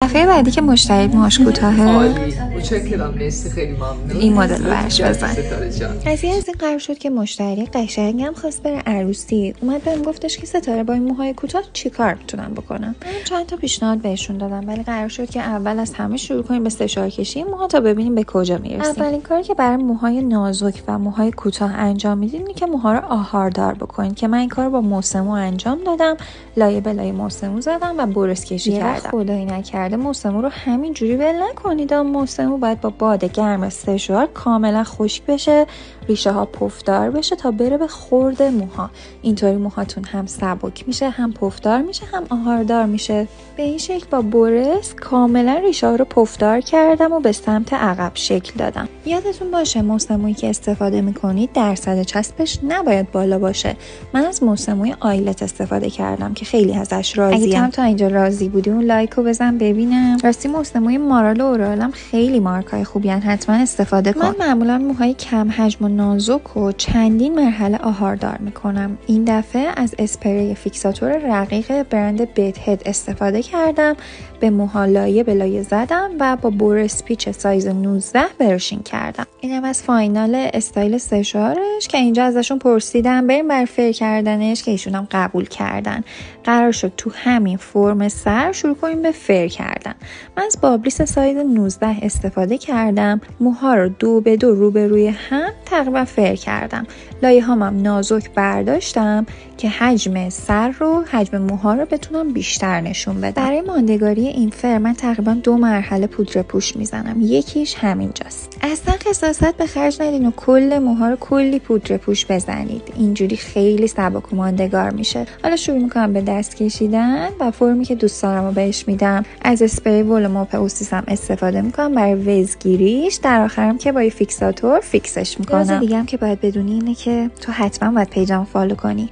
دفعه بعدی که مشتری موهاش کوتاهه عالی، متشکرم، مرسی، خیلی ممنون. این مدل رو برش بزن. ستاره جان. قضیه از این قرار شد که مشتری قشنگم خواست بره عروسی، اومد بهم گفتش که ستاره با این موهای کوتاه چیکار میتونم بکنم. من چند تا پیشنهاد بهشون دادم، ولی قرار شد که اول از همه شروع کنیم به سشوار کشی موها تا ببینیم به کجا میرسیم. اولین کاری که برای موهای نازک و موهای کوتاه انجام میدین اینه که موها رو آهاردار بکنید که من این کارو با موسمو انجام دادم. لایه به لایه موسمو زدم و برس کشی کردم. خدایی نکرده موسمو رو همین جوری ول نکنید. موسمو باید با باد گرم سشوار کاملا خشک بشه، ریشه ها پفدار بشه تا بره به خورد موها. اینطوری موهاتون هم سبک میشه، هم پفدار میشه، هم آهاردار میشه. به این شکل با برس کاملا ریشه ها رو پفدار کردم و به سمت عقب شکل دادم. یادتون باشه موسمویی که استفاده میکنید درصد چسبش نباید بالا باشه. من از موسموی آیلت استفاده کردم که خیلی ازش راضیم. اگه هم تا اینجا راضی بودی اون لایکو بزن ببینم. راستی موسموی مارال و اورالم خیلی مارکای خوبی ان، حتما استفاده کن. من معمولا موهای کم حجم و نازک و چندین مرحله آهاردار میکنم. این دفعه از اسپری فیکساتور رقیق برند بیت هد استفاده کردم. به موها لایه به لایه زدم و با برس پیچ سایز 19 بروشین کردم. اینم از فاینال استایل سشوارش که اینجا ازشون پرسیدم بریم بر فر کردنش که ایشون هم قبول کردن. قرار شد تو همین فرم سر شروع کنیم به فر کردن. من از بابلیس سایز 19 استفاده کردم. موها رو 2 به 2 روبروی هم تقریبا فر کردم. لایه هامم نازک برداشتم که حجم سر رو، حجم موها رو بتونم بیشتر نشون بدم. برای ماندگاری این فر من تقریبا 2 مرحله پودر پوش میزنم. یکیش همینجاست. اصلا خساست به خرج ندین و کل موها رو کلی پودر پوش بزنید. اینجوری خیلی سبک و ماندگار میشه. حالا شروع میکنم به دست کشیدن و فرمی که دوست دارم رو بهش میدم. از اسپری ول موپ اوسیسم استفاده میکنم برای وزگیریش. در آخرم که با فیکساتور فیکسش میکنم. دیگه هم که باید بدونی اینه که تو حتما باید پیجمو فالو کنی.